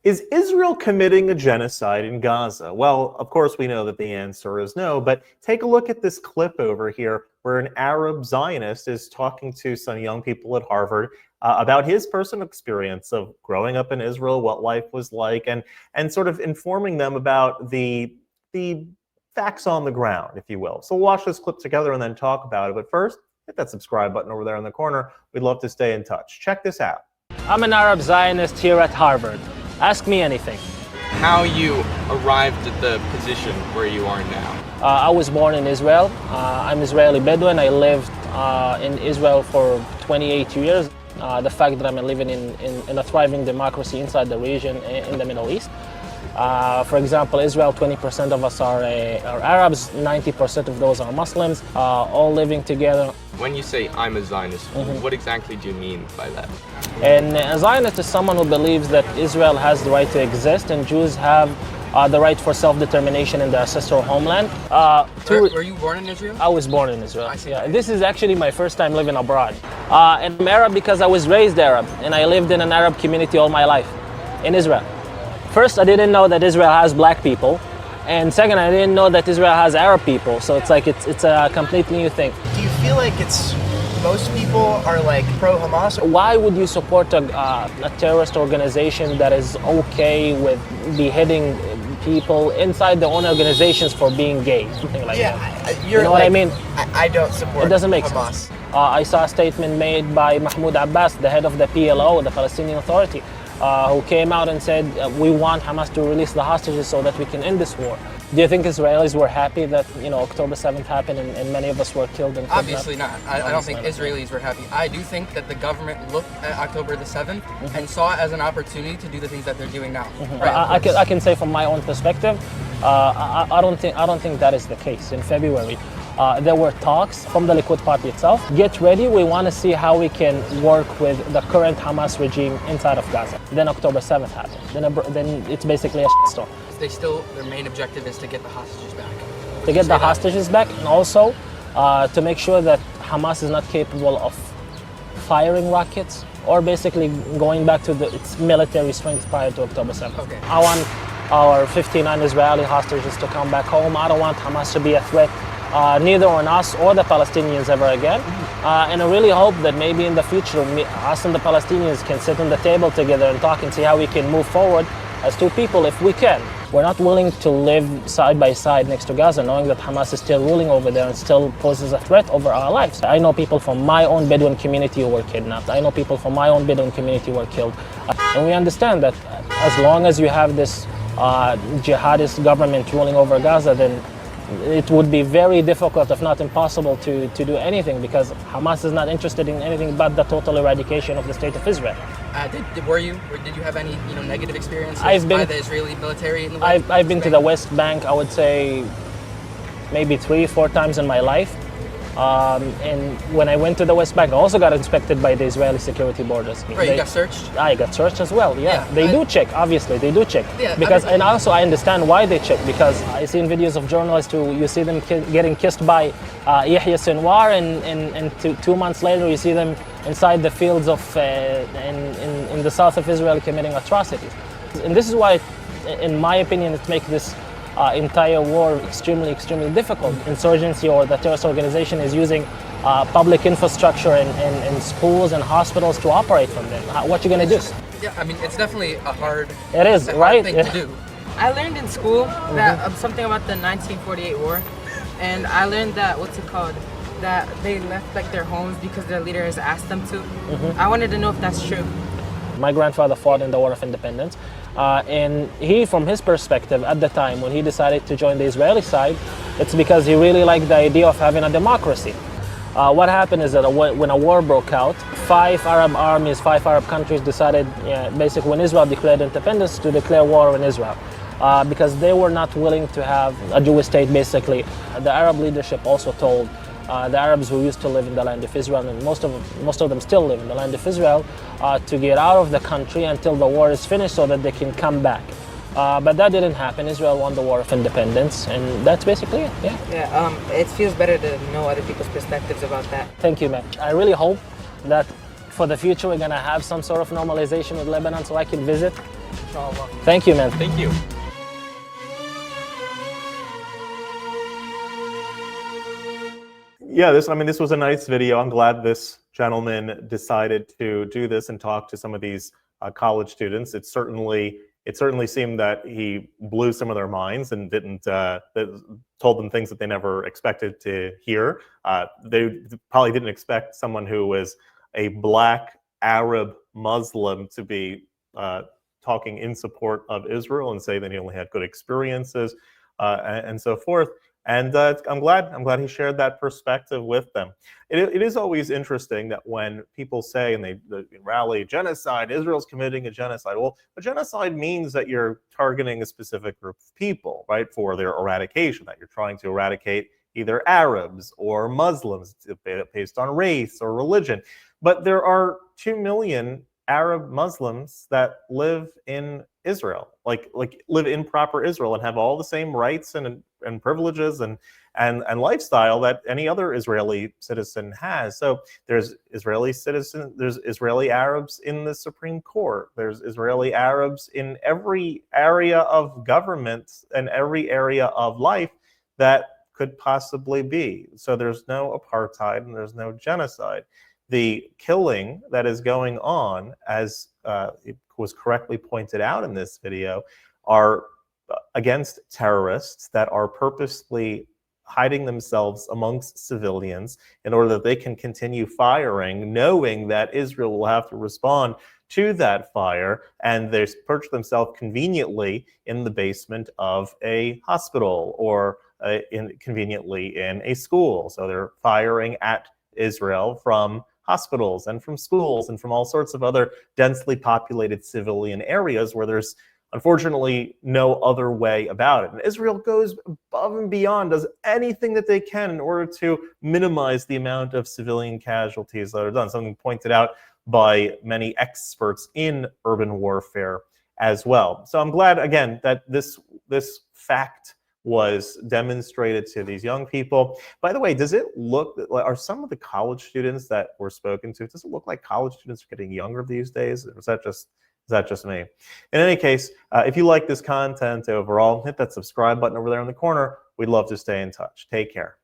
Is Israel committing a genocide in Gaza? Well, of course, we know that the answer is no, but take a look at this clip over here where an Arab Zionist is talking to some young people at Harvard about his personal experience of growing up in Israel, what life was like, and sort of informing them about the facts on the ground, if you will. So we'll watch this clip together and then talk about it. But first, hit that subscribe button over there in the corner. We'd love to stay in touch. Check this out. I'm an Arab Zionist here at Harvard. Ask me anything. How you arrived at the position where you are now? I was born in Israel. I'm Israeli Bedouin. I lived in Israel for 28 years. The fact that I'm living in a thriving democracy inside the region in the Middle East. For example, Israel, 20% of us are Arabs, 90% of those are Muslims, all living together. When you say I'm a Zionist, what exactly do you mean by that? And a Zionist is someone who believes that Israel has the right to exist and Jews have the right for self-determination in their ancestral homeland. Were you born in Israel? I was born in Israel. I see. Yeah, this is actually my first time living abroad. And I'm Arab because I was raised Arab and I lived in an Arab community all my life in Israel. First, I didn't know that Israel has black people. And second, I didn't know that Israel has Arab people. So it's like it's a completely new thing. Do you feel like most people are like pro-Hamas? Why would you support a terrorist organization that is okay with beheading people inside their own organizations for being gay? Something like that. You know what I mean? I don't support It doesn't make Hamas. sense. I saw a statement made by Mahmoud Abbas, the head of the PLO, the Palestinian Authority, who came out and said, we want Hamas to release the hostages so that we can end this war. Do you think Israelis were happy that, October 7th happened and many of us were killed and kidnapped? Obviously not. I don't think Israelis were happy. I do think that the government looked at October the 7th and saw it as an opportunity to do the things that they're doing now. Right? I can say from my own perspective, I don't think that is the case. In February, there were talks from the Likud party itself. Get ready, we want to see how we can work with the current Hamas regime inside of Gaza. Then October 7th happened. Then it's basically a shitstorm. Their main objective is to get the hostages back. To get the hostages back, and also to make sure that Hamas is not capable of firing rockets or basically going back to its military strength prior to October 7th. Okay. I want our 59 Israeli hostages to come back home. I don't want Hamas to be a threat neither on us or the Palestinians ever again. And I really hope that maybe in the future, us and the Palestinians can sit on the table together and talk and see how we can move forward as two people if we can. We're not willing to live side by side next to Gaza, knowing that Hamas is still ruling over there and still poses a threat over our lives. I know people from my own Bedouin community who were kidnapped. I know people from my own Bedouin community who were killed. And we understand that as long as you have this jihadist government ruling over Gaza, then it would be very difficult, if not impossible, to do anything because Hamas is not interested in anything but the total eradication of the state of Israel. Did you have any negative experiences by the Israeli military in the West? I've been to the West Bank, I would say maybe 3-4 times in my life. And when I went to the West Bank, I also got inspected by the Israeli security borders. Right, you got searched? I got searched as well, yeah. They do check, obviously, they do check. Yeah, and also I understand why they check, because I seen videos of journalists who you see them getting kissed by Yahya Sinwar, and 2 months later you see them inside the fields of in the south of Israel committing atrocities. And this is why, in my opinion, it makes this entire war extremely difficult. Insurgency or the terrorist organization is using public infrastructure and schools and hospitals to operate from them. What you gonna do? Yeah, I mean, it's definitely a hard thing to do. I learned in school that something about the 1948 war, and I learned that that they left their homes because their leaders asked them to. I wanted to know if that's true. My grandfather fought in the War of Independence, and he, from his perspective at the time when he decided to join the Israeli side, it's because he really liked the idea of having a democracy. What happened is that when a war broke out, 5 Arab armies, 5 Arab countries decided, basically when Israel declared independence, to declare war on Israel. Because they were not willing to have a Jewish state, basically. The Arab leadership also told the Arabs who used to live in the land of Israel, and most of them still live in the land of Israel, to get out of the country until the war is finished so that they can come back. But that didn't happen. Israel won the War of Independence, and that's basically it, It feels better to know other people's perspectives about that. Thank you, man. I really hope that for the future we're going to have some sort of normalization with Lebanon so I can visit Inshallah. Thank you, man. Thank you. Yeah, this was a nice video. I'm glad this gentleman decided to do this and talk to some of these college students. It certainly seemed that he blew some of their minds and didn't told them things that they never expected to hear. They probably didn't expect someone who was a black Arab Muslim to be talking in support of Israel and say that he only had good experiences and so forth. And I'm glad he shared that perspective with them. It is always interesting that when people say and they rally genocide, Israel's committing a genocide. Well, a genocide means that you're targeting a specific group of people, right, for their eradication. That you're trying to eradicate either Arabs or Muslims based on race or religion. But there are 2 million Arab Muslims that live in Israel, like live in proper Israel and have all the same rights and privileges and lifestyle that any other Israeli citizen has. So there's Israeli citizens, there's Israeli Arabs in the Supreme Court, there's Israeli Arabs in every area of government and every area of life that could possibly be. So there's no apartheid and there's no genocide. The killing that is going on, as it was correctly pointed out in this video, are against terrorists that are purposely hiding themselves amongst civilians in order that they can continue firing, knowing that Israel will have to respond to that fire, and they perch themselves conveniently in the basement of a hospital or conveniently in a school. So they're firing at Israel from hospitals and from schools and from all sorts of other densely populated civilian areas where there's unfortunately no other way about it. And Israel goes above and beyond, does anything that they can in order to minimize the amount of civilian casualties that are done, something pointed out by many experts in urban warfare as well. So I'm glad, again, that this fact was demonstrated to these young people. By the way, does it look, are some of the college students that were spoken to, does it look like college students are getting younger these days? Or is that just me? In any case, if you like this content overall, hit that subscribe button over there in the corner. We'd love to stay in touch. Take care.